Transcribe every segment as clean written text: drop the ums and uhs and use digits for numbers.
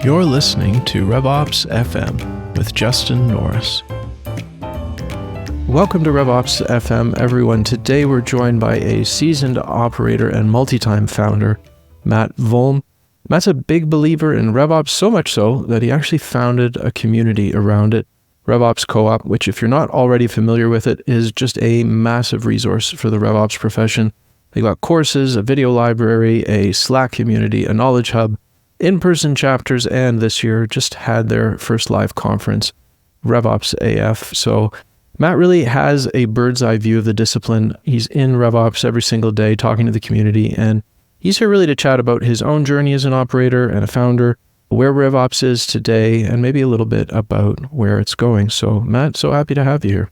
You're listening to RevOps FM with Justin Norris. Welcome to RevOps FM, everyone. Today we're joined by a seasoned operator and multi-time founder, Matt Volm. Matt's a big believer in RevOps, so much so that he actually founded a community around it, RevOps Co-op, which, if you're not already familiar with it, is just a massive resource for the RevOps profession. They got courses, a video library, a Slack community, a knowledge hub, in-person chapters, and this year just had their first live conference, RevOps AF. So Matt really has a bird's eye view of the discipline. He's in RevOps every single day talking to the community, and he's here really to chat about his own journey as an operator and a founder, where RevOps is today, and maybe a little bit about where it's going. So Matt, so happy to have you here.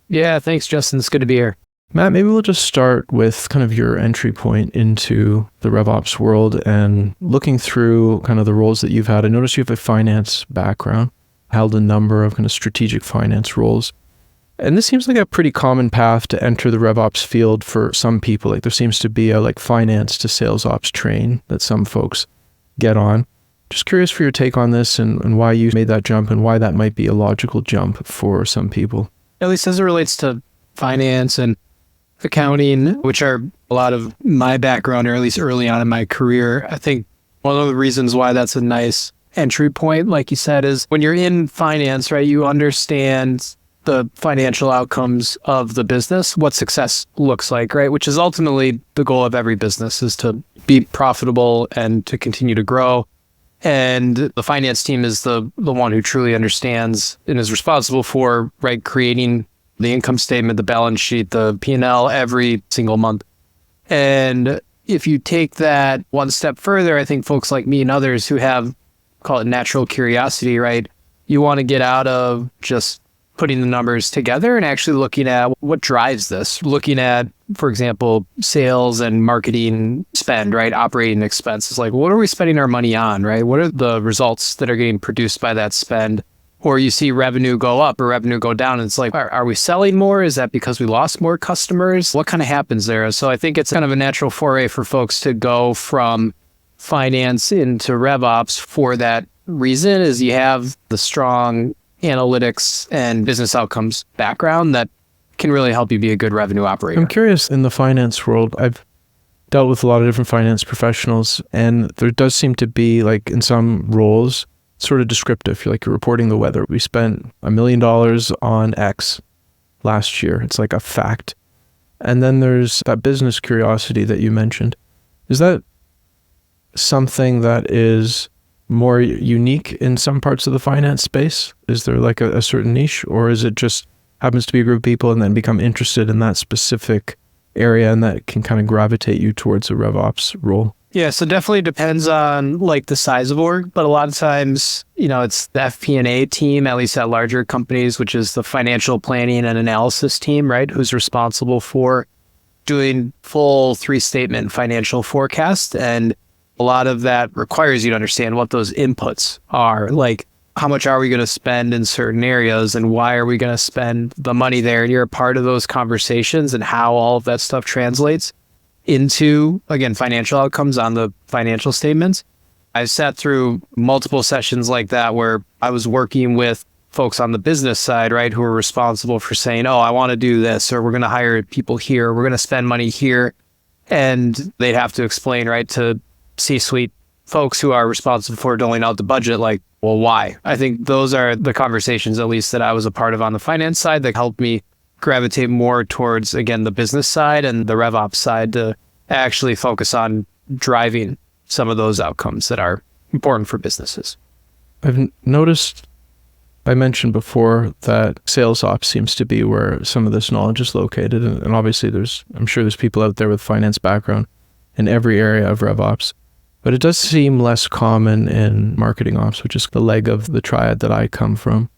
Yeah, thanks, Justin. It's good to be here. Matt, maybe we'll just start with kind of your entry point into the RevOps world and looking through kind of the roles that you've had. I noticed you have a finance background, held a number of kind of strategic finance roles. And this seems like a pretty common path to enter the RevOps field for some people. Like there seems to be a finance to sales ops train that some folks get on. Just curious for your take on this and why you made that jump and why that might be a logical jump for some people. At least as it relates to finance and accounting, which are a lot of my background, or at least early on in my career. I think one of the reasons why that's a nice entry point, like you said, is when you're in finance, right, you understand the financial outcomes of the business, what success looks like, right? Which is ultimately the goal of every business, is to be profitable and to continue to grow. And the finance team is the one who truly understands and is responsible for, right, creating the income statement, the balance sheet, the P&L every single month. And if you take that one step further, I think folks like me and others who have, call it natural curiosity, right? You want to get out of just putting the numbers together and actually looking at what drives this. Looking at, for example, sales and marketing spend, right? Operating expenses. Like, what are we spending our money on, right? What are the results that are getting produced by that spend? Or you see revenue go up or revenue go down. And it's like, are we selling more? Is that because we lost more customers? What kind of happens there? So I think it's kind of a natural foray for folks to go from finance into RevOps for that reason, is you have the strong analytics and business outcomes background that can really help you be a good revenue operator. I'm curious, in the finance world, I've dealt with a lot of different finance professionals, and there does seem to be, like, in some roles, sort of descriptive. You're reporting the weather. We spent $1 million on X last year. It's like a fact. And then there's that business curiosity that you mentioned. Is that something that is more unique in some parts of the finance space? Is there like a certain niche, or is it just happens to be a group of people and then become interested in that specific area and that can kind of gravitate you towards a RevOps role? Yeah, so definitely depends on like the size of org, but a lot of times, it's the FP&A team, at least at larger companies, which is the financial planning and analysis team, right? Who's responsible for doing full 3-statement financial forecast. And a lot of that requires you to understand what those inputs are. Like, how much are we going to spend in certain areas and why are we going to spend the money there? And you're a part of those conversations and how all of that stuff translates into, again, financial outcomes on the financial statements. I've sat through multiple sessions like that where I was working with folks on the business side, right, who are responsible for saying, oh, I want to do this, or we're going to hire people here, we're going to spend money here. And they'd have to explain, right, to C-suite folks who are responsible for doling out the budget, like, well, why? I think those are the conversations, at least, that I was a part of on the finance side that helped me gravitate more towards, again, the business side and the RevOps side to actually focus on driving some of those outcomes that are important for businesses. I've noticed, I mentioned before, that sales ops seems to be where some of this knowledge is located. And obviously I'm sure there's people out there with finance background in every area of RevOps, but it does seem less common in marketing ops, which is the leg of the triad that I come from.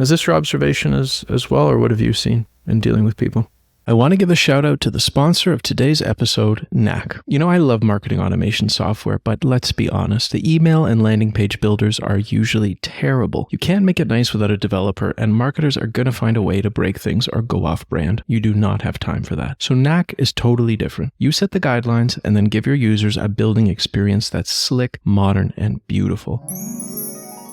Is this your observation as well, or what have you seen in dealing with people? I want to give a shout out to the sponsor of today's episode, Knack. You know, I love marketing automation software, but let's be honest, the email and landing page builders are usually terrible. You can't make it nice without a developer, and marketers are going to find a way to break things or go off brand. You do not have time for that. So Knack is totally different. You set the guidelines and then give your users a building experience that's slick, modern, and beautiful.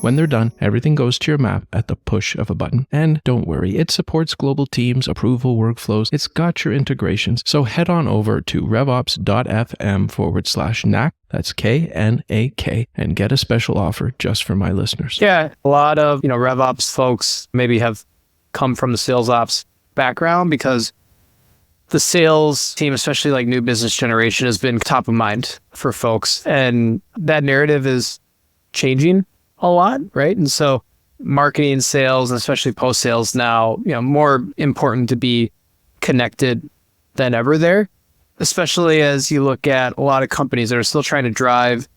When they're done, everything goes to your map at the push of a button. And don't worry, it supports global teams, approval workflows. It's got your integrations. So head on over to revops.fm/knack. That's KNAK, and get a special offer just for my listeners. Yeah, a lot of, RevOps folks maybe have come from the sales ops background because the sales team, especially like new business generation, has been top of mind for folks. And that narrative is changing a lot, right? And so marketing, sales, and especially post-sales now, more important to be connected than ever there, especially as you look at a lot of companies that are still trying to drive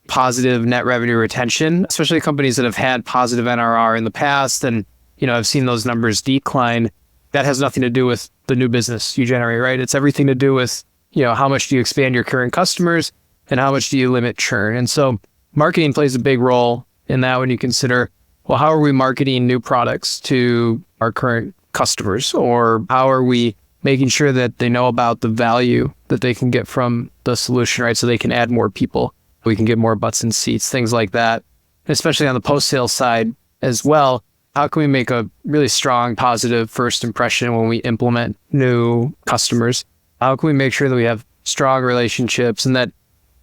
positive net revenue retention, especially companies that have had positive NRR in the past. And, I've seen those numbers decline. That has nothing to do with the new business you generate, right? It's everything to do with, how much do you expand your current customers and how much do you limit churn? And so marketing plays a big role in that when you consider, well, how are we marketing new products to our current customers? Or how are we making sure that they know about the value that they can get from the solution, right? So they can add more people. We can get more butts in seats, things like that. Especially on the post-sales side as well. How can we make a really strong, positive first impression when we implement new customers? How can we make sure that we have strong relationships and that,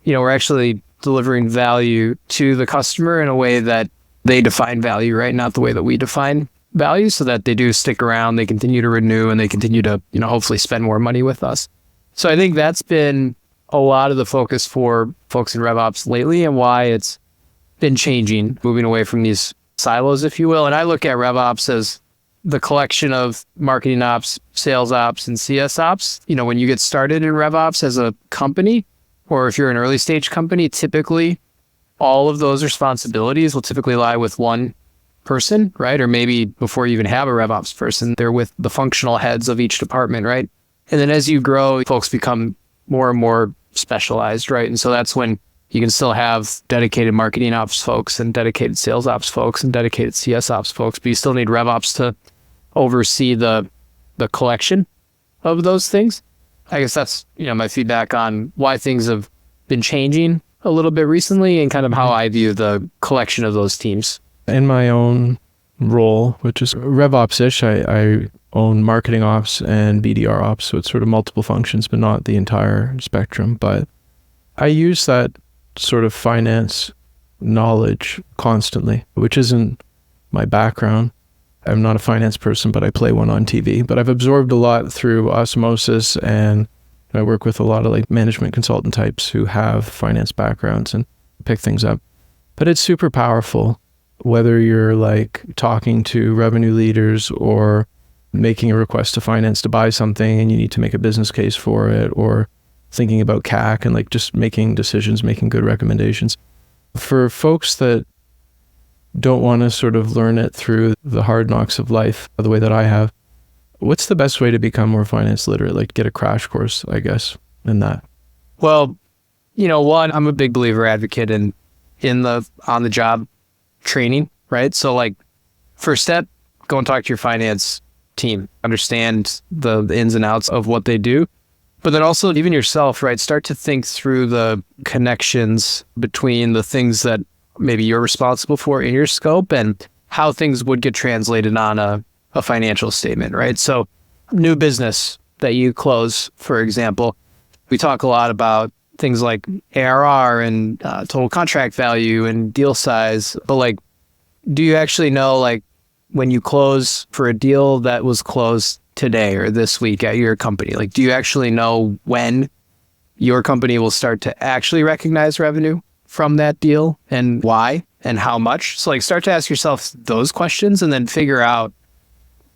we're actually delivering value to the customer in a way that they define value, right? Not the way that we define value, so that they do stick around, they continue to renew, and they continue to, hopefully spend more money with us. So I think that's been a lot of the focus for folks in RevOps lately and why it's been changing, moving away from these silos, if you will. And I look at RevOps as the collection of marketing ops, sales ops, and CS ops. When you get started in RevOps as a company, or if you're an early stage company, typically all of those responsibilities will typically lie with one person, right? Or maybe before you even have a RevOps person, they're with the functional heads of each department, right? And then as you grow, folks become more and more specialized, right? And so that's when you can still have dedicated marketing ops folks and dedicated sales ops folks and dedicated CS ops folks, but you still need RevOps to oversee the collection of those things. I guess that's, my feedback on why things have been changing a little bit recently and kind of how I view the collection of those teams. In my own role, which is RevOps-ish, I own marketing ops and BDR ops, so it's sort of multiple functions, but not the entire spectrum. But I use that sort of finance knowledge constantly, which isn't my background. I'm not a finance person, but I play one on TV. But I've absorbed a lot through osmosis, and I work with a lot of like management consultant types who have finance backgrounds and pick things up. But it's super powerful, whether you're like talking to revenue leaders or making a request to finance to buy something and you need to make a business case for it, or thinking about CAC and like just making decisions, making good recommendations. For folks that don't want to sort of learn it through the hard knocks of life the way that I have, what's the best way to become more finance literate? Like get a crash course, I guess, in that. Well, one, I'm a big believer advocate in the on-the-job training, right? So like first step, go and talk to your finance team, understand the ins and outs of what they do. But then also even yourself, right? Start to think through the connections between the things that maybe you're responsible for in your scope and how things would get translated on a financial statement, right? So new business that you close, for example, we talk a lot about things like ARR and total contract value and deal size, but like, do you actually know like when you close for a deal that was closed today or this week at your company, like do you actually know when your company will start to actually recognize revenue from that deal and why and how much? So like start to ask yourself those questions and then figure out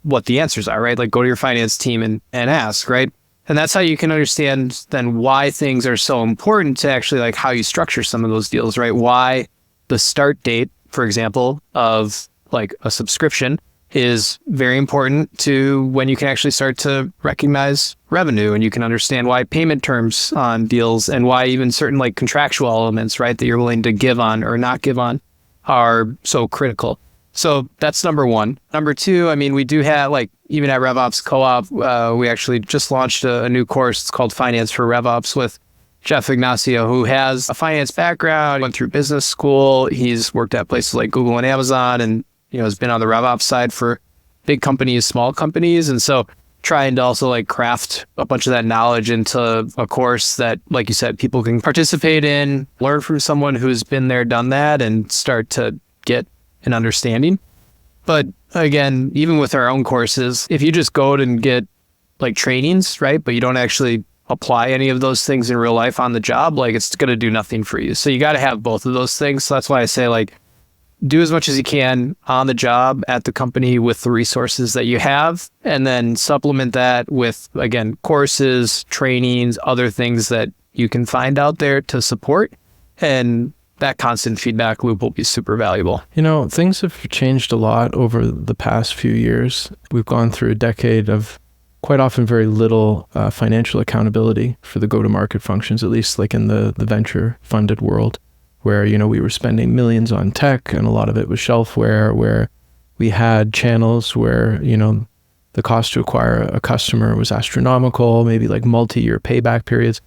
what the answers are, right? Like go to your finance team and ask, right? And that's how you can understand then why things are so important to actually like how you structure some of those deals, right? Why the start date, for example, of like a subscription is very important to when you can actually start to recognize revenue and you can understand why payment terms on deals and why even certain like contractual elements, right, that you're willing to give on or not give on are so critical. So that's number one. Number two, I mean, we do have like, even at RevOps Co-op, we actually just launched a new course. It's called Finance for RevOps with Jeff Ignacio, who has a finance background, went through business school. He's worked at places like Google and Amazon and, has been on the RevOps side for big companies, small companies. And so trying to also like craft a bunch of that knowledge into a course that, like you said, people can participate in, learn from someone who's been there, done that, and start to get an understanding. But again, even with our own courses, if you just go and get like trainings, right, but you don't actually apply any of those things in real life on the job, like it's going to do nothing for you. So you got to have both of those things. So that's why I say like, do as much as you can on the job at the company with the resources that you have, and then supplement that with, again, courses, trainings, other things that you can find out there to support. And that constant feedback loop will be super valuable. Things have changed a lot over the past few years. We've gone through a decade of quite often very little financial accountability for the go-to-market functions, at least like in the venture funded world, where, we were spending millions on tech and a lot of it was shelfware, where we had channels where, the cost to acquire a customer was astronomical, maybe like multi-year payback periods,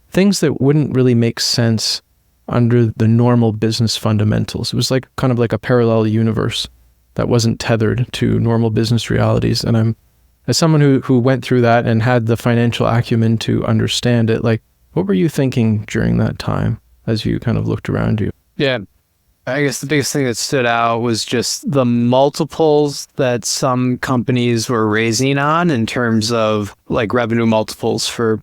things that wouldn't really make sense under the normal business fundamentals. It was like kind of like a parallel universe that wasn't tethered to normal business realities. And as someone who went through that and had the financial acumen to understand it, like, what were you thinking during that time as you kind of looked around you? Yeah, I guess the biggest thing that stood out was just the multiples that some companies were raising on in terms of like revenue multiples for,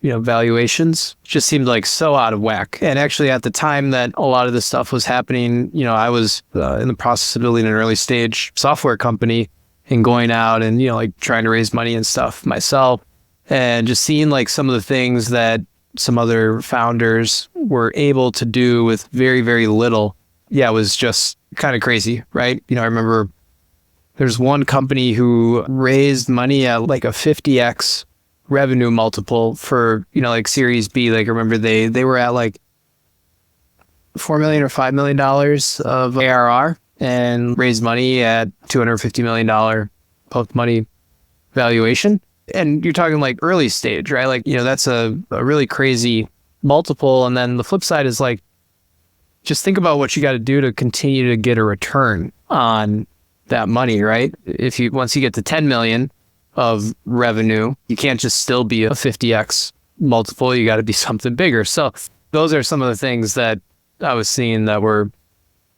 valuations. Just seemed like so out of whack. And actually at the time that a lot of this stuff was happening, I was in the process of building an early stage software company and going out and, like trying to raise money and stuff myself, and just seeing like some of the things that some other founders were able to do with very, very little. Yeah, it was just kind of crazy, right? I remember there's one company who raised money at like a 50x revenue multiple for, like Series B. Like I remember they were at like $4 million or $5 million of ARR and raised money at $250 million post-money valuation. And you're talking like early stage, right? Like, that's a really crazy multiple. And then the flip side is like, just think about what you got to do to continue to get a return on that money, right? Once you get to 10 million of revenue, you can't just still be a 50x multiple. You got to be something bigger. So those are some of the things that I was seeing that were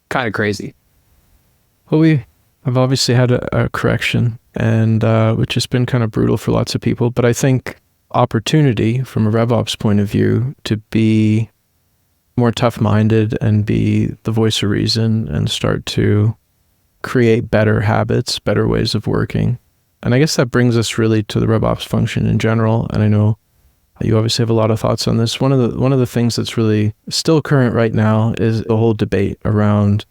kind of crazy. Well, I've obviously had a correction, and which has been kind of brutal for lots of people. But I think opportunity from a RevOps point of view to be more tough-minded and be the voice of reason and start to create better habits, better ways of working. And I guess that brings us really to the RevOps function in general. And I know you obviously have a lot of thoughts on this. One of the things that's really still current right now is the whole debate around,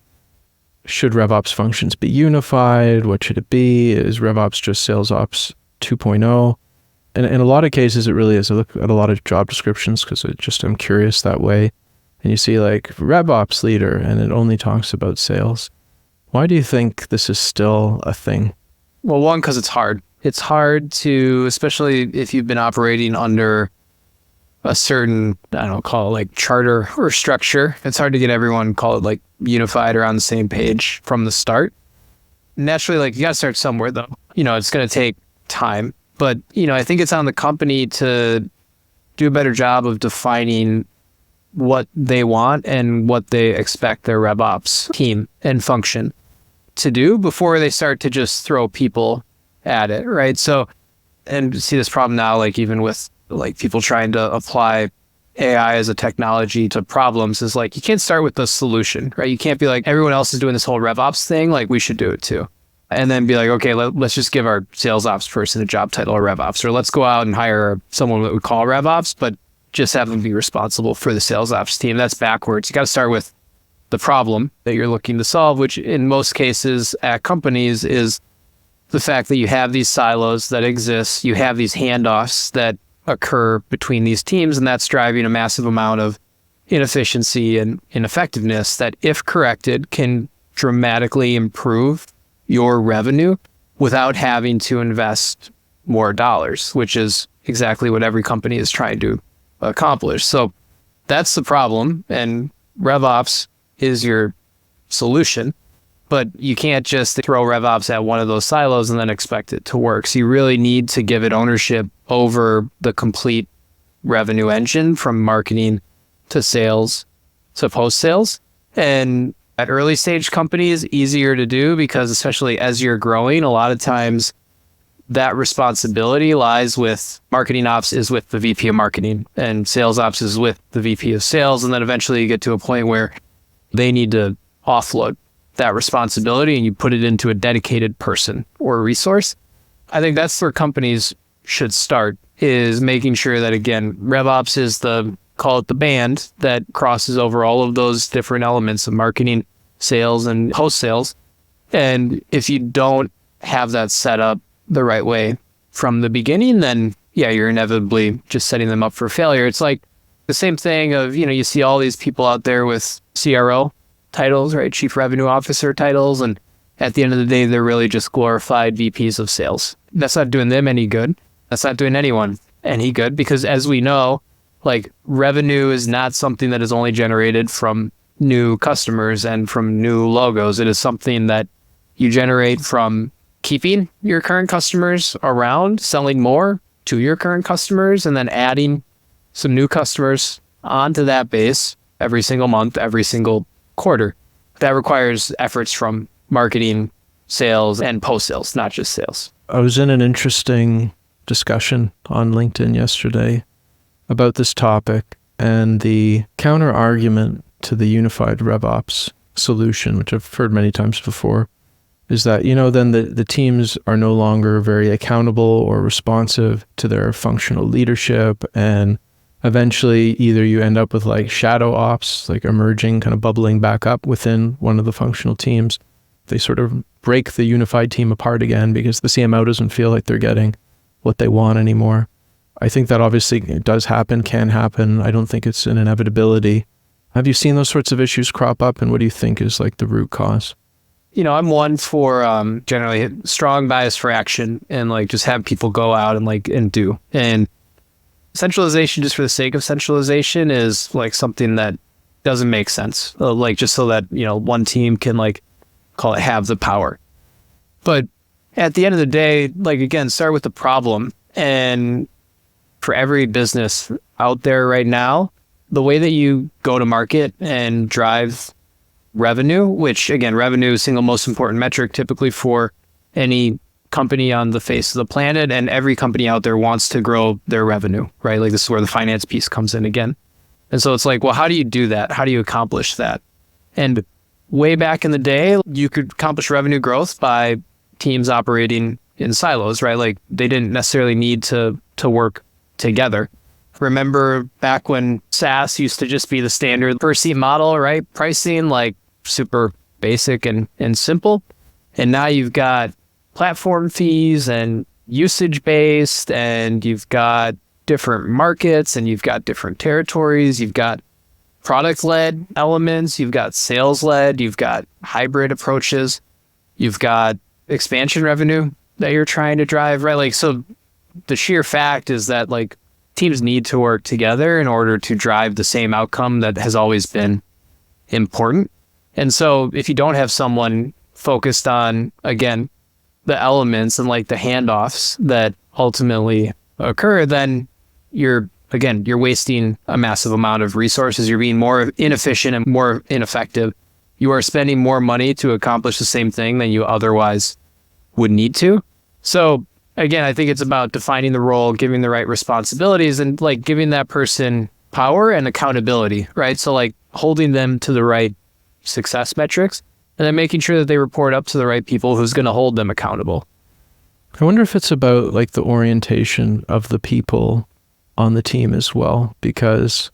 should RevOps functions be unified? What should it be? Is RevOps just SalesOps 2.0? And in a lot of cases, it really is. I look at a lot of job descriptions because I'm curious that way. And you see like RevOps leader, and it only talks about sales. Why do you think this is still a thing? Well, one, because it's hard. It's hard to, especially if you've been operating under a certain, call it like charter or structure. It's hard to get everyone, call it like unified or on the same page from the start. Naturally, like you got to start somewhere though. It's going to take time, but I think it's on the company to do a better job of defining what they want and what they expect their RevOps team and function to do before they start to just throw people at it, right? So, and see this problem now, like even with like people trying to apply AI as a technology to problems, is like, you can't start with the solution, right? You can't be like, everyone else is doing this whole RevOps thing, like we should do it too. And then be like, okay, let's just give our sales ops person a job title of RevOps, or let's go out and hire someone that we call RevOps, but just have them be responsible for the sales ops team. That's backwards. You got to start with the problem that you're looking to solve, which in most cases at companies is the fact that you have these silos that exist, you have these handoffs that occur between these teams, and that's driving a massive amount of inefficiency and ineffectiveness that, if corrected, can dramatically improve your revenue without having to invest more dollars, which is exactly what every company is trying to accomplish. So that's the problem, and RevOps is your solution, but you can't just throw RevOps at one of those silos and then expect it to work. So you really need to give it ownership over the complete revenue engine, from marketing to sales to post-sales. And at early stage companies, easier to do because, especially as you're growing, a lot of times that responsibility lies with marketing ops is with the VP of marketing, and sales ops is with the VP of sales. And then eventually you get to a point where they need to offload that responsibility and you put it into a dedicated person or resource. I think that's where companies should start, is making sure that, again, RevOps is call it the band that crosses over all of those different elements of marketing, sales, and post-sales. And if you don't have that set up the right way from the beginning, then yeah, you're inevitably just setting them up for failure. It's like the same thing of, you see all these people out there with CRO titles, right? Chief Revenue Officer titles. And at the end of the day, they're really just glorified VPs of sales. That's not doing them any good. That's not doing anyone any good, because as we know, like, revenue is not something that is only generated from new customers and from new logos. It is something that you generate from keeping your current customers around, selling more to your current customers, and then adding some new customers onto that base every single month, every single quarter. That requires efforts from marketing, sales, and post-sales, not just sales. I was in an interesting discussion on LinkedIn yesterday about this topic, and the counter argument to the unified RevOps solution, which I've heard many times before, is that, then the teams are no longer very accountable or responsive to their functional leadership. And eventually either you end up with like shadow ops, like emerging, kind of bubbling back up within one of the functional teams. They sort of break the unified team apart again because the CMO doesn't feel like they're getting what they want anymore. I think that obviously does happen, can happen. I don't think it's an inevitability. Have you seen those sorts of issues crop up, and what do you think is like the root cause? I'm one for generally strong bias for action, and like just have people go out and do. And centralization just for the sake of centralization is like something that doesn't make sense. Like just so that, one team can call it have the power. But at the end of the day, again, start with the problem. And for every business out there right now, the way that you go to market and drive revenue, which again, revenue is the single most important metric typically for any company on the face of the planet, and every company out there wants to grow their revenue, right? Like this is where the finance piece comes in again. And so it's like, well, how do you do that? How do you accomplish that? And way back in the day, you could accomplish revenue growth by teams operating in silos, right? Like they didn't necessarily need to work together. Remember back when SaaS used to just be the standard per seat model, right? Pricing, like super basic and simple. And now you've got platform fees and usage-based, and you've got different markets, and you've got different territories. You've got product-led elements. You've got sales-led. You've got hybrid approaches. You've got expansion revenue that you're trying to drive, right? Like, so the sheer fact is that teams need to work together in order to drive the same outcome that has always been important. And so if you don't have someone focused on, again, the elements and the handoffs that ultimately occur, then you're wasting a massive amount of resources. You're being more inefficient and more ineffective. You are spending more money to accomplish the same thing than you otherwise would need to. So again, I think it's about defining the role, giving the right responsibilities, and giving that person power and accountability, right? So holding them to the right success metrics, and then making sure that they report up to the right people who's going to hold them accountable. I wonder if it's about the orientation of the people on the team as well, because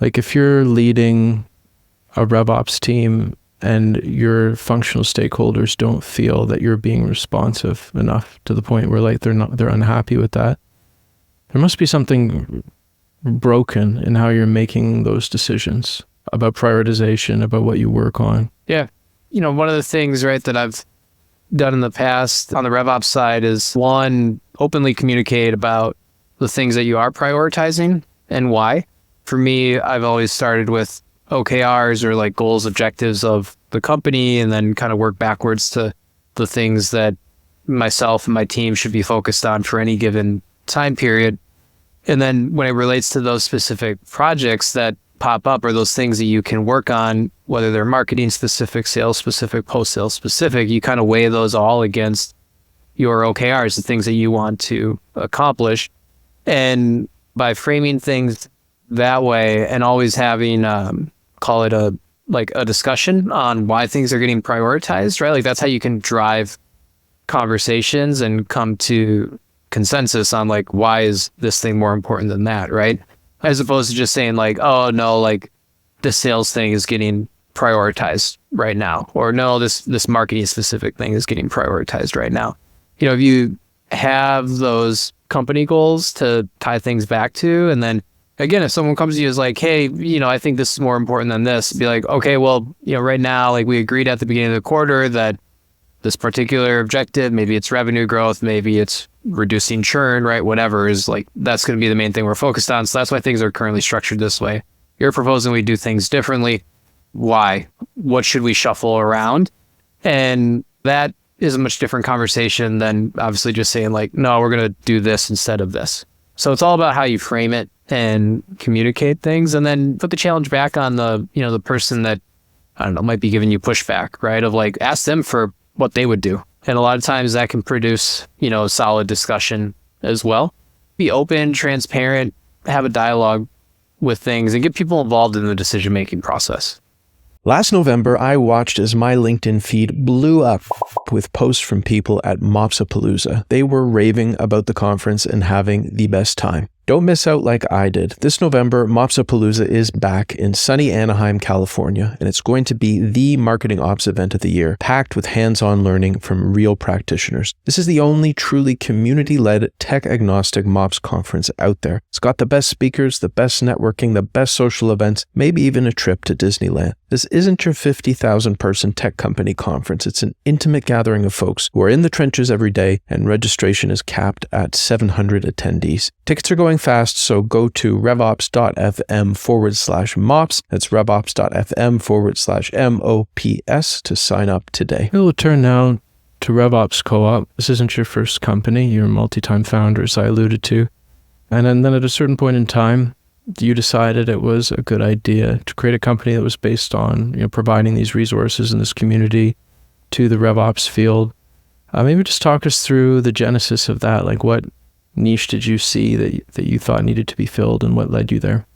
if you're leading a RevOps team and your functional stakeholders don't feel that you're being responsive enough to the point where like they're unhappy with that, there must be something broken in how you're making those decisions about prioritization, about what you work on. Yeah. One of the things, right, that I've done in the past on the RevOps side is, one, openly communicate about the things that you are prioritizing and why. For me, I've always started with OKRs, or like goals, objectives of the company, and then kind of work backwards to the things that myself and my team should be focused on for any given time period. And then when it relates to those specific projects that pop up, or those things that you can work on, whether they're marketing specific, sales specific, post-sales specific, you kind of weigh those all against your OKRs, the things that you want to accomplish. And by framing things that way, and always having, call it a discussion on why things are getting prioritized, right? Like that's how you can drive conversations and come to consensus on like, why is this thing more important than that, right? As opposed to just saying like, oh no, like the sales thing is getting prioritized right now, or no, this marketing specific thing is getting prioritized right now. If you have those company goals to tie things back to, and then again, if someone comes to you as like, hey, I think this is more important than this, be like, okay, well, right now, like we agreed at the beginning of the quarter that this particular objective, maybe it's revenue growth, maybe it's reducing churn, right? Whatever is like, that's going to be the main thing we're focused on. So that's why things are currently structured this way. You're proposing we do things differently. Why? What should we shuffle around? And that is a much different conversation than obviously just saying like, no, we're going to do this instead of this. So it's all about how you frame it and communicate things, and then put the challenge back on the, the person that, I don't know, might be giving you pushback, right? Of like, ask them for what they would do. And a lot of times that can produce, a solid discussion as well. Be open, transparent, have a dialogue with things, and get people involved in the decision-making process. Last November, I watched as my LinkedIn feed blew up with posts from people at Mopsapalooza. They were raving about the conference and having the best time. Don't miss out like I did. This November, Mopsapalooza is back in sunny Anaheim, California, and it's going to be the marketing ops event of the year, packed with hands-on learning from real practitioners. This is the only truly community-led, tech-agnostic MOPS conference out there. It's got the best speakers, the best networking, the best social events, maybe even a trip to Disneyland. This isn't your 50,000-person tech company conference. It's an intimate gathering of folks who are in the trenches every day, and registration is capped at 700 attendees. Tickets are going fast, so go to revops.fm/MOPS. That's revops.fm/MOPS to sign up today. We'll turn now to RevOps Co-op. This isn't your first company. You're a multi-time founder, as I alluded to. And then at a certain point in time, you decided it was a good idea to create a company that was based on providing these resources in this community to the RevOps field. Maybe just talk us through the genesis of that. Like, what niche did you see that you thought needed to be filled, and what led you there?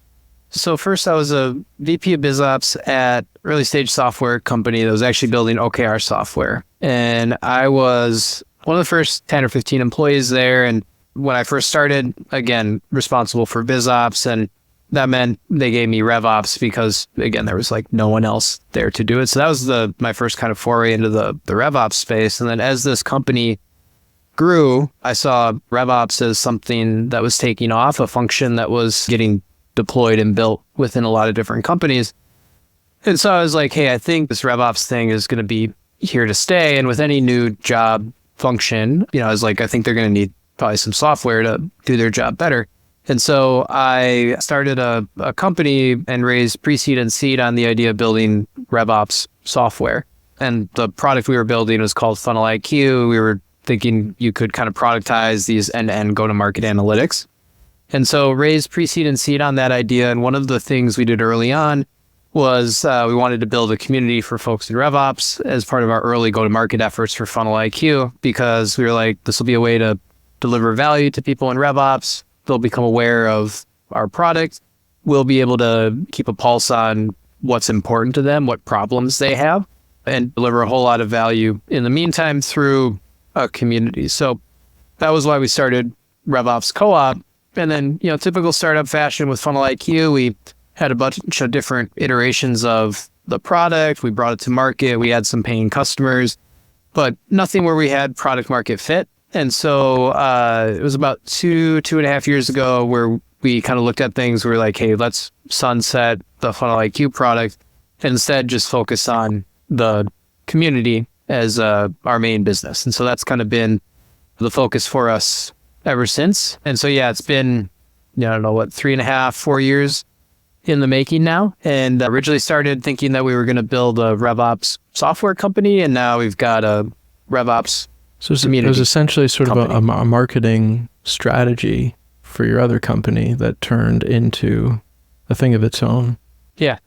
So first, I was a VP of BizOps at early stage software company that was actually building OKR software. And I was one of the first 10 or 15 employees there. And when I first started, again, responsible for BizOps, and that meant they gave me RevOps because, again, there was like no one else there to do it. So that was my first kind of foray into the RevOps space. And then as this company grew, I saw RevOps as something that was taking off, a function that was getting deployed and built within a lot of different companies. And so I was like, hey, I think this RevOps thing is going to be here to stay. And with any new job function, I was like, I think they're going to need probably some software to do their job better. And so I started a company and raised pre-seed and seed on the idea of building RevOps software. And the product we were building was called Funnel IQ. We were thinking you could kind of productize these end-to-end go-to-market analytics. And so raised pre-seed and seed on that idea. And one of the things we did early on was we wanted to build a community for folks in RevOps as part of our early go-to-market efforts for Funnel IQ, because we were like, this will be a way to deliver value to people in RevOps. They'll become aware of our product. We'll be able to keep a pulse on what's important to them, what problems they have, and deliver a whole lot of value in the meantime through a community. So that was why we started RevOps Co-op. And then, typical startup fashion with Funnel IQ, we had a bunch of different iterations of the product, we brought it to market, we had some paying customers, but nothing where we had product market fit. And so it was about 2.5 years ago where we kind of looked at things. We were like, hey, let's sunset the Funnel IQ product and instead just focus on the community as our main business. And so that's kind of been the focus for us ever since. And so, yeah, it's been, I don't know, 3.5, 4 years in the making now. And originally started thinking that we were going to build a RevOps software company. And now we've got a RevOps it was essentially sort of a marketing strategy for your other company that turned into a thing of its own. Yeah.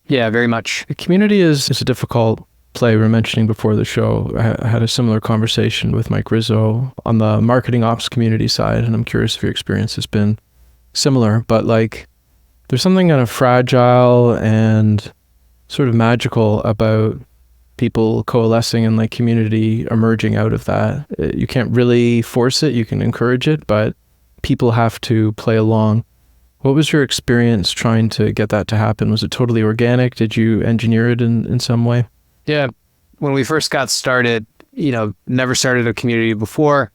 Yeah, very much. The community is a difficult play. We were mentioning before the show. I had a similar conversation with Mike Rizzo on the marketing ops community side, and I'm curious if your experience has been similar. But like, there's something kind of fragile and sort of magical about people coalescing and like community emerging out of that. You can't really force it. You can encourage it, but people have to play along. What was your experience trying to get that to happen? Was it totally organic? Did you engineer it in some way? Yeah. When we first got started, never started a community before.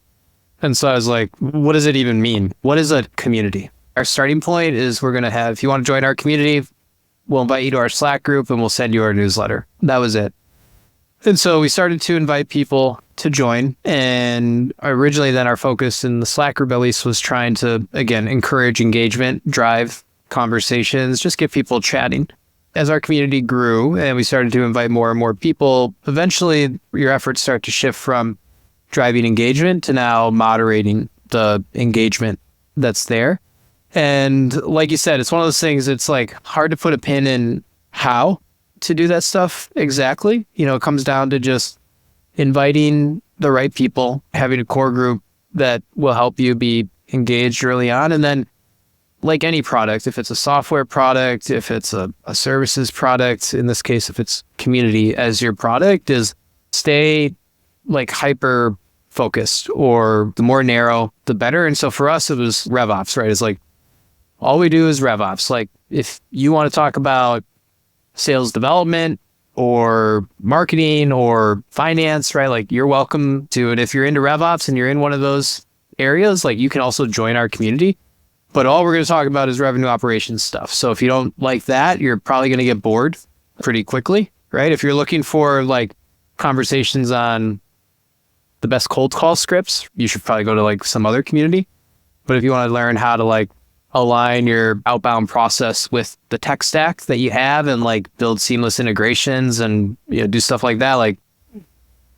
And so I was like, what does it even mean? What is a community? Our starting point is we're going to have, if you want to join our community, we'll invite you to our Slack group and we'll send you our newsletter. That was it. And so we started to invite people to join. And originally then our focus in the Slack group at least was trying to, again, encourage engagement, drive conversations, just get people chatting. As our community grew and we started to invite more and more people, eventually your efforts start to shift from driving engagement to now moderating the engagement that's there. And like you said, it's one of those things, it's like hard to put a pin in how to do that stuff exactly. It comes down to just inviting the right people, having a core group that will help you be engaged early on. And then like any product, if it's a software product, if it's a services product, in this case, if it's community as your product, is stay like hyper focused, or the more narrow, the better. And so for us, it was RevOps, right? It's like, all we do is RevOps. Like if you want to talk about sales development or marketing or finance, right? Like you're welcome to it. If you're into RevOps and you're in one of those areas, like you can also join our community. But all we're going to talk about is revenue operations stuff. So if you don't like that, you're probably going to get bored pretty quickly, right? If you're looking for like conversations on the best cold call scripts, you should probably go to like some other community. But if you want to learn how to like align your outbound process with the tech stack that you have and like build seamless integrations and do stuff like that, like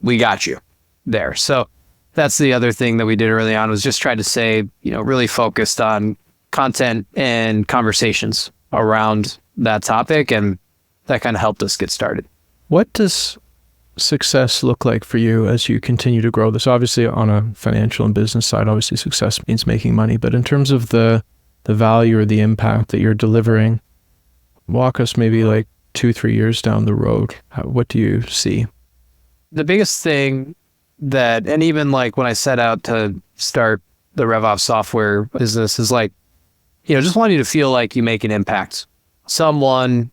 we got you there. So that's the other thing that we did early on, was just try to say, really focused on content and conversations around that topic. And that kind of helped us get started. What does success look like for you as you continue to grow this? Obviously on a financial and business side, obviously success means making money, but in terms of the value or the impact that you're delivering, walk us maybe like 2-3 years down the road. What do you see? The biggest thing that, and even like when I set out to start the RevOps software business, is like, just want you to feel like you make an impact. Someone,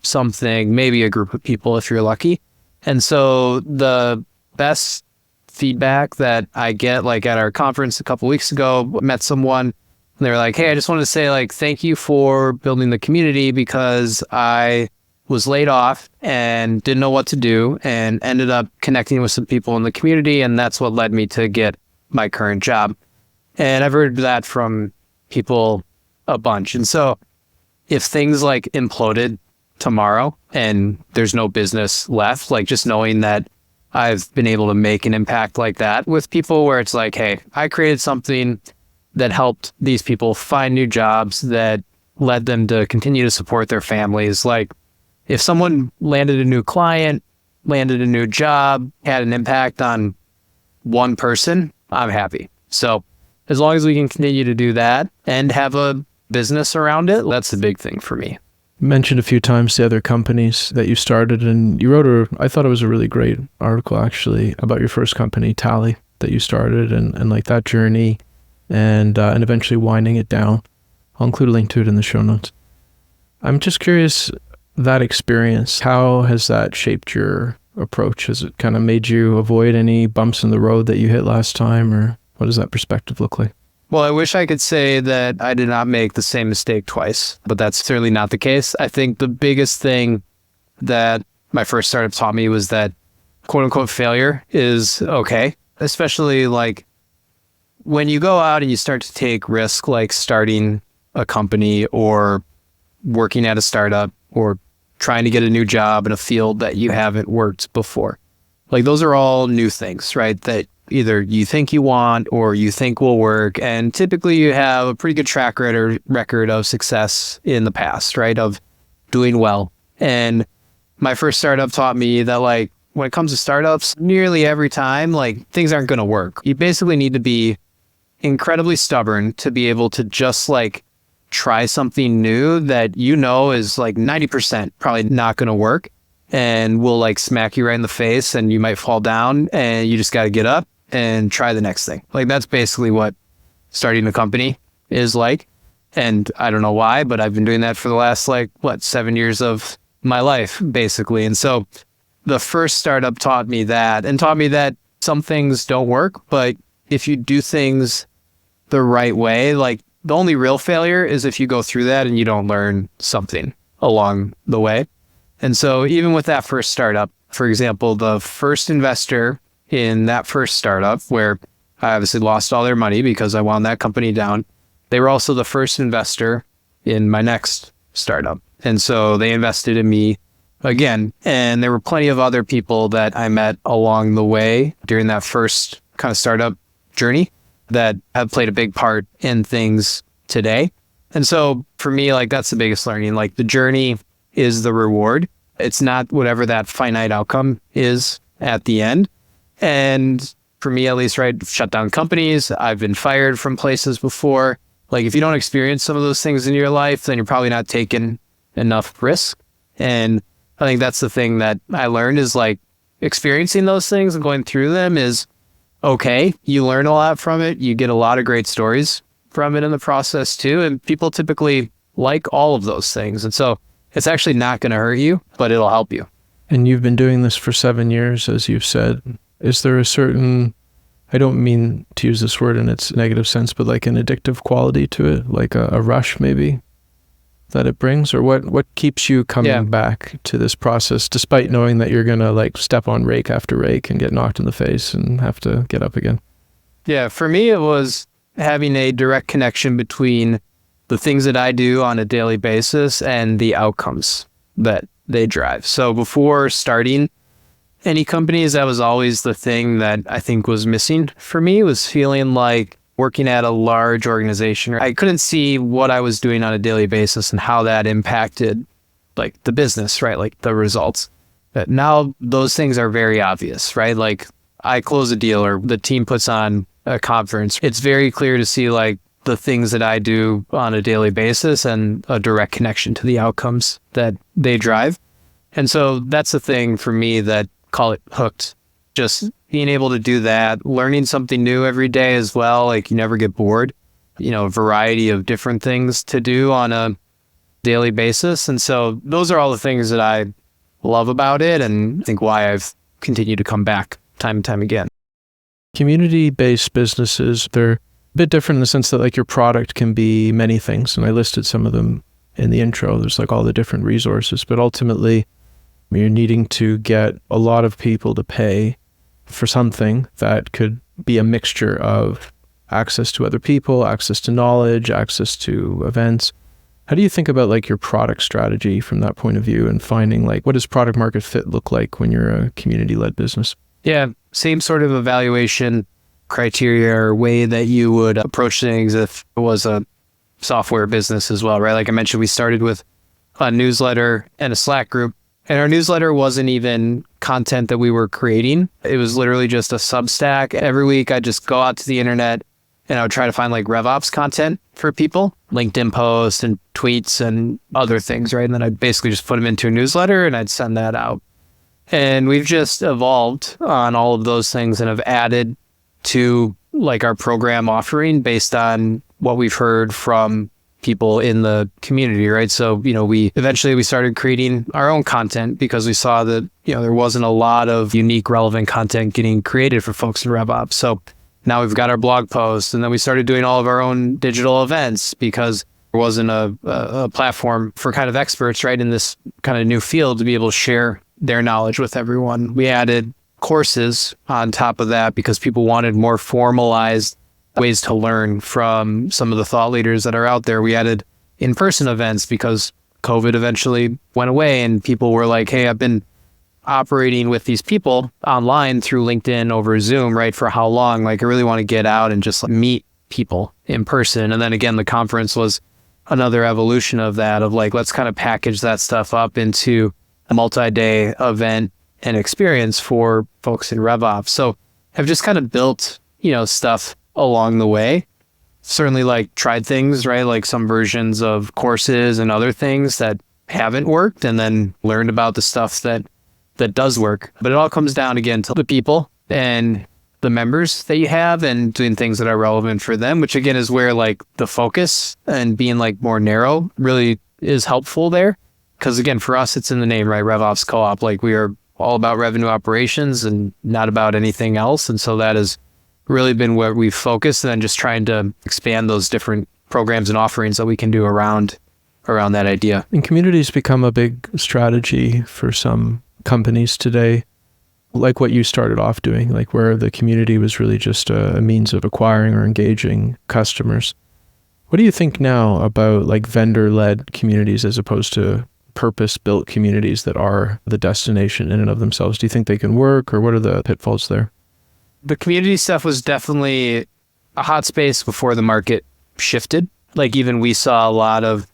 something, maybe a group of people if you're lucky. And so the best feedback that I get, like at our conference a couple of weeks ago, met someone, and they were like, hey, I just wanted to say like, thank you for building the community, because I was laid off and didn't know what to do and ended up connecting with some people in the community. And that's what led me to get my current job. And I've heard that from people a bunch. And so if things like imploded tomorrow and there's no business left, like just knowing that I've been able to make an impact like that with people, where it's like, hey, I created something that helped these people find new jobs, that led them to continue to support their families. Like if someone landed a new client, landed a new job, had an impact on one person, I'm happy. So as long as we can continue to do that and have a business around it, that's the big thing for me. You mentioned a few times the other companies that you started, and you wrote I thought it was a really great article actually about your first company, Tally, that you started, and like that journey and eventually winding it down. I'll include a link to it in the show notes. I'm just curious, that experience, how has that shaped your approach? Has it kind of made you avoid any bumps in the road that you hit last time, or what does that perspective look like? Well, I wish I could say that I did not make the same mistake twice, but that's certainly not the case. I think the biggest thing that my first startup taught me was that quote unquote failure is okay, especially like when you go out and you start to take risk, like starting a company or working at a startup or trying to get a new job in a field that you haven't worked before. Like those are all new things, right? That either you think you want or you think will work. And typically you have a pretty good track record of success in the past, right? Of doing well. And my first startup taught me that like when it comes to startups, nearly every time, like things aren't going to work. You basically need to be incredibly stubborn to be able to just like try something new that you know is like 90% probably not going to work and will like smack you right in the face and you might fall down and you just got to get up and try the next thing. Like that's basically what starting a company is like. And I don't know why, but I've been doing that for the last 7 years of my life basically. And so the first startup taught me that and taught me that some things don't work, but if you do things the right way, like the only real failure is if you go through that and you don't learn something along the way. And so even with that first startup, for example, the first investor in that first startup, where I obviously lost all their money because I wound that company down, they were also the first investor in my next startup. And so they invested in me again. And there were plenty of other people that I met along the way during that first kind of startup journey that have played a big part in things today. And so for me, like that's the biggest learning. Like the journey is the reward. It's not whatever that finite outcome is at the end. And for me, at least, right, shut down companies. I've been fired from places before. Like if you don't experience some of those things in your life, then you're probably not taking enough risk. And I think that's the thing that I learned is like experiencing those things and going through them is okay. You learn a lot from it. You get a lot of great stories from it in the process too. And people typically like all of those things. And so it's actually not going to hurt you, but it'll help you. And you've been doing this for 7 years, as you've said. Is there a certain, I don't mean to use this word in its negative sense, but like an addictive quality to it, like a rush maybe that it brings? Or what keeps you coming back to this process despite knowing that you're going to like step on rake after rake and get knocked in the face and have to get up again? Yeah, for me, it was having a direct connection between the things that I do on a daily basis and the outcomes that they drive. So before starting any companies, that was always the thing that I think was missing for me, was feeling like working at a large organization. I couldn't see what I was doing on a daily basis and how that impacted like the business, right? Like the results. But now those things are very obvious, right? Like I close a deal or the team puts on a conference. It's very clear to see like the things that I do on a daily basis and a direct connection to the outcomes that they drive. And so that's the thing for me that call it hooked. Just being able to do that, learning something new every day as well. Like you never get bored, a variety of different things to do on a daily basis. And so those are all the things that I love about it and I think why I've continued to come back time and time again. Community-based businesses, they're a bit different in the sense that like your product can be many things. And I listed some of them in the intro. There's like all the different resources, but ultimately you're needing to get a lot of people to pay for something that could be a mixture of access to other people, access to knowledge, access to events. How do you think about like your product strategy from that point of view and finding like what does product market fit look like when you're a community-led business? Yeah, same sort of evaluation criteria or way that you would approach things if it was a software business as well, right? Like I mentioned, we started with a newsletter and a Slack group. And our newsletter wasn't even content that we were creating. It was literally just a Substack. Every week I'd just go out to the internet and I would try to find like RevOps content for people, LinkedIn posts and tweets and other things, right? And then I'd basically just put them into a newsletter and I'd send that out. And we've just evolved on all of those things and have added to like our program offering based on what we've heard from people in the community, right? So, we eventually started creating our own content because we saw that, there wasn't a lot of unique, relevant content getting created for folks in RevOps. So now we've got our blog posts, and then we started doing all of our own digital events because there wasn't a platform for kind of experts, right, in this kind of new field to be able to share their knowledge with everyone. We added courses on top of that because people wanted more formalized ways to learn from some of the thought leaders that are out there. We added in-person events because COVID eventually went away and people were like, hey, I've been operating with these people online through LinkedIn over Zoom, right, for how long? Like, I really want to get out and just meet people in person. And then again, the conference was another evolution of that, of like, let's kind of package that stuff up into a multi-day event and experience for folks in RevOps. So I've just kind of built, stuff along the way. Certainly like tried things, right? Like some versions of courses and other things that haven't worked, and then learned about the stuff that does work. But it all comes down again to the people and the members that you have and doing things that are relevant for them, which again is where like the focus and being like more narrow really is helpful there. Because again, for us, it's in the name, right? RevOps Co-op, like we are all about revenue operations and not about anything else. And so that has really been where we've focused, and then just trying to expand those different programs and offerings that we can do around that idea. And communities become a big strategy for some companies today, like what you started off doing, like where the community was really just a means of acquiring or engaging customers. What do you think now about like vendor-led communities as opposed to purpose-built communities that are the destination in and of themselves? Do you think they can work, or what are the pitfalls there? The community stuff was definitely a hot space before the market shifted. Like even we saw a lot of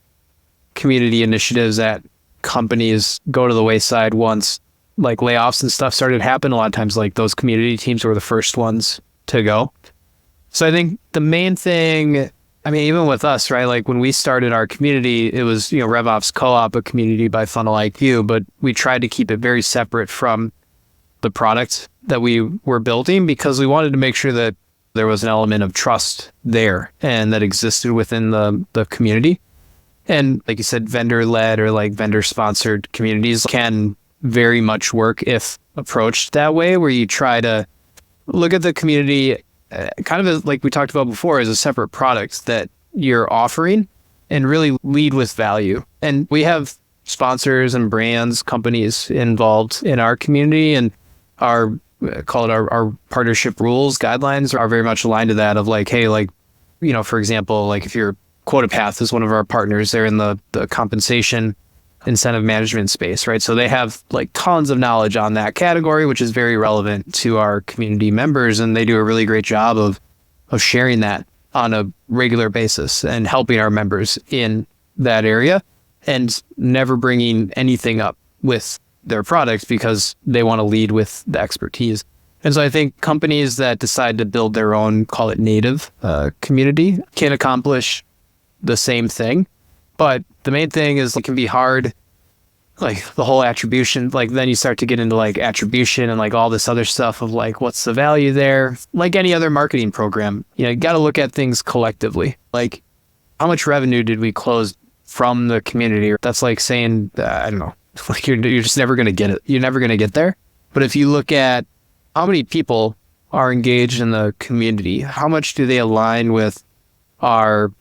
community initiatives at companies go to the wayside once like layoffs and stuff started happening. A lot of times like those community teams were the first ones to go. So I think the main thing, I mean, even with us, right? Like when we started our community, it was, RevOps Co-op, a community by Funnel IQ, but we tried to keep it very separate from the product that we were building because we wanted to make sure that there was an element of trust there and that existed within the community. And like you said, vendor-led or like vendor-sponsored communities can very much work if approached that way, where you try to look at the community kind of as, like we talked about before, as a separate product that you're offering and really lead with value. And we have sponsors and brands, companies involved in our community, and our partnership rules, guidelines are very much aligned to that of like, hey, like, for example, like if you're QuotaPath is one of our partners, they're in the compensation incentive management space, right? So they have like tons of knowledge on that category, which is very relevant to our community members. And they do a really great job of sharing that on a regular basis and helping our members in that area, and never bringing anything up with their products because they want to lead with the expertise. And so I think companies that decide to build their own, call it native community, can accomplish the same thing. But the main thing is it can be hard, like the whole attribution, like then you start to get into like attribution and like all this other stuff of like, what's the value there? Like any other marketing program, you got to look at things collectively. Like how much revenue did we close from the community? That's like saying, I don't know, like you're just never going to get it. You're never going to get there. But if you look at how many people are engaged in the community, how much do they align with our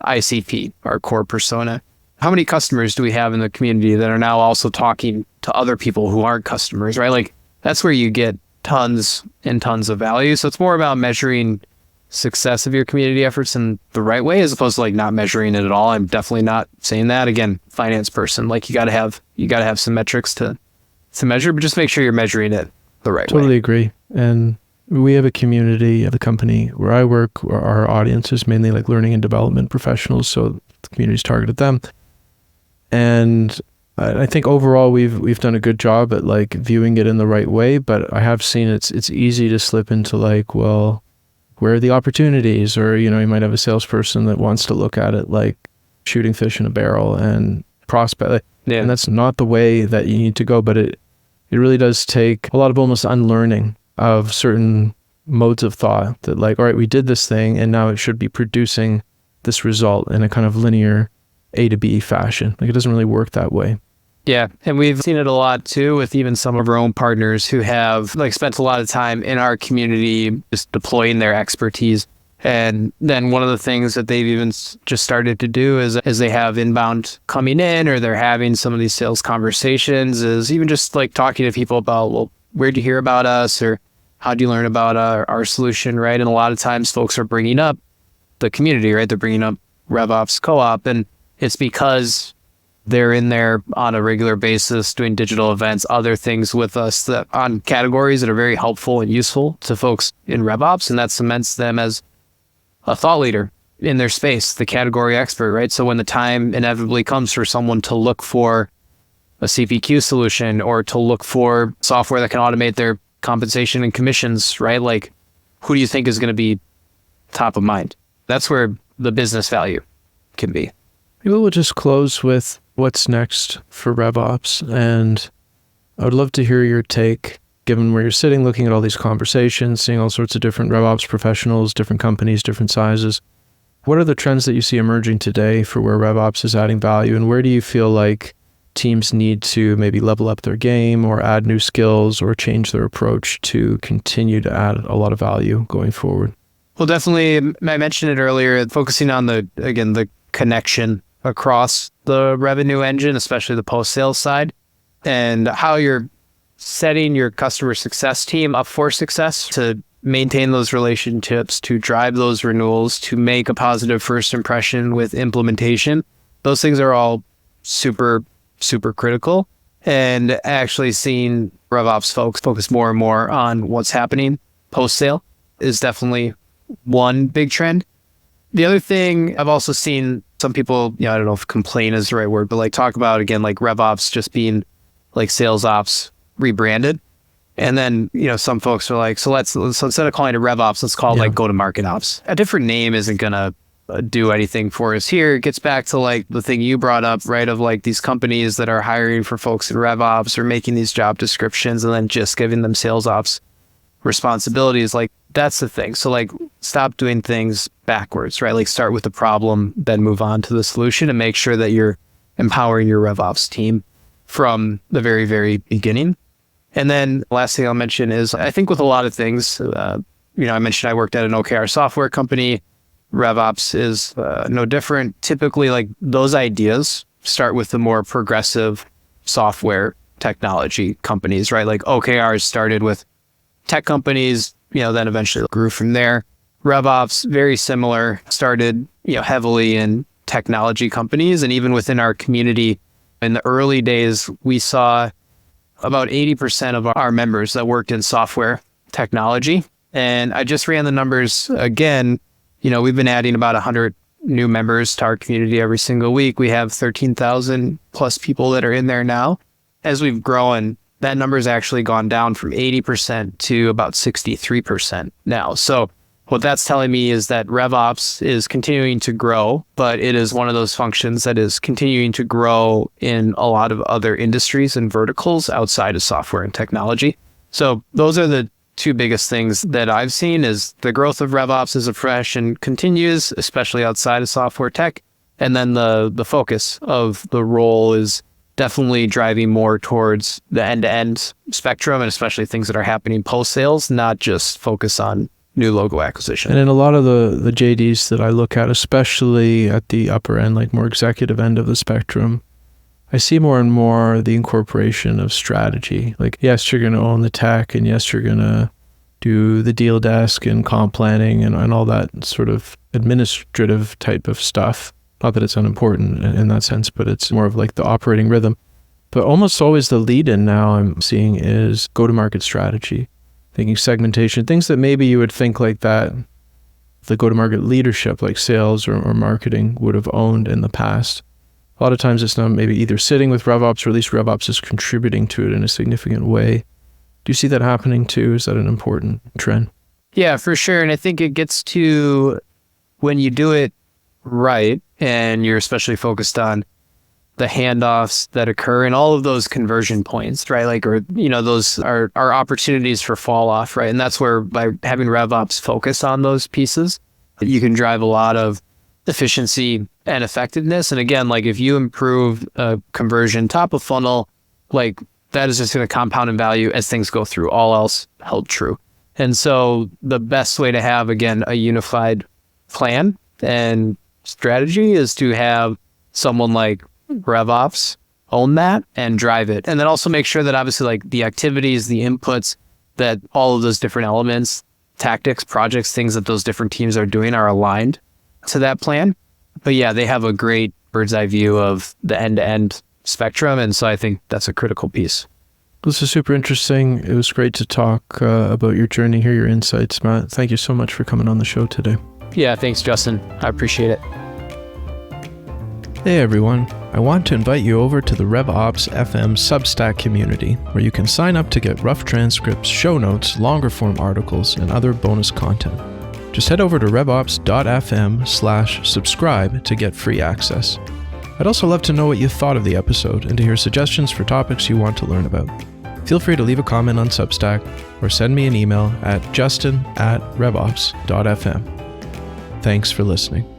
ICP, our core persona? How many customers do we have in the community that are now also talking to other people who aren't customers, right? Like that's where you get tons and tons of value. So it's more about measuring success of your community efforts in the right way, as opposed to like not measuring it at all. I'm definitely not saying that. Again, finance person, like you got to have some metrics to measure, but just make sure you're measuring it the right way. Totally agree. And we have a community at the company where I work, where our audience is mainly like learning and development professionals. So the community's targeted them. And I think overall we've done a good job at like viewing it in the right way, but I have seen it's easy to slip into like, well, where are the opportunities? Or, you might have a salesperson that wants to look at it like shooting fish in a barrel and prospect. Yeah. And that's not the way that you need to go, but it really does take a lot of almost unlearning of certain modes of thought that like, all right, we did this thing and now it should be producing this result in a kind of linear A to B fashion. Like, it doesn't really work that way. Yeah, and we've seen it a lot too with even some of our own partners who have like spent a lot of time in our community just deploying their expertise. And then one of the things that they've even just started to do is, as they have inbound coming in or they're having some of these sales conversations, is even just like talking to people about, well, where'd you hear about us, or how'd you learn about our solution, right? And a lot of times folks are bringing up the community, right? They're bringing up RevOps Co-op, and it's because they're in there on a regular basis doing digital events, other things with us that on categories that are very helpful and useful to folks in RevOps, and that cements them as a thought leader in their space, the category expert, right? So when the time inevitably comes for someone to look for a CPQ solution or to look for software that can automate their compensation and commissions, right? Like, who do you think is going to be top of mind? That's where the business value can be. Maybe we'll just close with what's next for RevOps. And I would love to hear your take, given where you're sitting, looking at all these conversations, seeing all sorts of different RevOps professionals, different companies, different sizes. What are the trends that you see emerging today for where RevOps is adding value? And where do you feel like teams need to maybe level up their game or add new skills or change their approach to continue to add a lot of value going forward? Well, definitely, I mentioned it earlier, focusing on the connection across the revenue engine, especially the post-sales side, and how you're setting your customer success team up for success to maintain those relationships, to drive those renewals, to make a positive first impression with implementation. Those things are all super, super critical. And actually seeing RevOps folks focus more and more on what's happening post-sale is definitely one big trend. The other thing I've also seen some people, I don't know if complain is the right word, but like talk about, again, like RevOps just being like sales ops rebranded. And then, some folks are like, so instead of calling it RevOps, let's call it like go-to-market ops. A different name isn't going to do anything for us here. It gets back to like the thing you brought up, right? Of like these companies that are hiring for folks in RevOps or making these job descriptions and then just giving them sales ops responsibilities. Like, that's the thing. So like, stop doing things backwards, right? Like, start with the problem, then move on to the solution, and make sure that you're empowering your RevOps team from the very, very beginning. And then the last thing I'll mention is, I think with a lot of things, I mentioned I worked at an OKR software company. RevOps is no different. Typically, like, those ideas start with the more progressive software technology companies, right? Like OKRs started with tech companies, then eventually grew from there. RevOps, very similar, started, heavily in technology companies. And even within our community, in the early days, we saw about 80% of our members that worked in software technology. And I just ran the numbers again. We've been adding about 100 new members to our community every single week. We have 13,000 plus people that are in there now. As we've grown, that number's actually gone down from 80% to about 63% now. So what that's telling me is that RevOps is continuing to grow, but it is one of those functions that is continuing to grow in a lot of other industries and verticals outside of software and technology. So those are the two biggest things that I've seen, is the growth of RevOps is afresh and continues, especially outside of software tech. And then the focus of the role is definitely driving more towards the end-to-end spectrum, and especially things that are happening post-sales, not just focus on new logo acquisition. And in a lot of the JDs that I look at, especially at the upper end, like more executive end of the spectrum, I see more and more the incorporation of strategy. Like, yes, you're going to own the tech, and yes, you're going to do the deal desk and comp planning and all that sort of administrative type of stuff. Not that it's unimportant in that sense, but it's more of like the operating rhythm. But almost always the lead-in now I'm seeing is go-to-market strategy, thinking segmentation, things that maybe you would think like that the go-to-market leadership, like sales or marketing, would have owned in the past. A lot of times it's now maybe either sitting with RevOps, or at least RevOps is contributing to it in a significant way. Do you see that happening too? Is that an important trend? Yeah, for sure. And I think it gets to when you do it right, and you're especially focused on the handoffs that occur and all of those conversion points, right? Like, or, those are opportunities for fall off, right? And that's where, by having RevOps focus on those pieces, you can drive a lot of efficiency and effectiveness. And again, like if you improve conversion top of funnel, like that is just going to compound in value as things go through, all else held true. And so the best way to have, again, a unified plan and strategy is to have someone like RevOps own that and drive it. And then also make sure that obviously like the activities, the inputs, that all of those different elements, tactics, projects, things that those different teams are doing are aligned to that plan. But yeah, they have a great bird's eye view of the end-to-end spectrum. And so I think that's a critical piece. This is super interesting. It was great to talk about your journey, hear your insights, Matt. Thank you so much for coming on the show today. Yeah, thanks, Justin. I appreciate it. Hey everyone, I want to invite you over to the RevOps FM Substack community, where you can sign up to get rough transcripts, show notes, longer form articles, and other bonus content. Just head over to revops.fm/subscribe to get free access. I'd also love to know what you thought of the episode and to hear suggestions for topics you want to learn about. Feel free to leave a comment on Substack or send me an email at justin@revops.fm. Thanks for listening.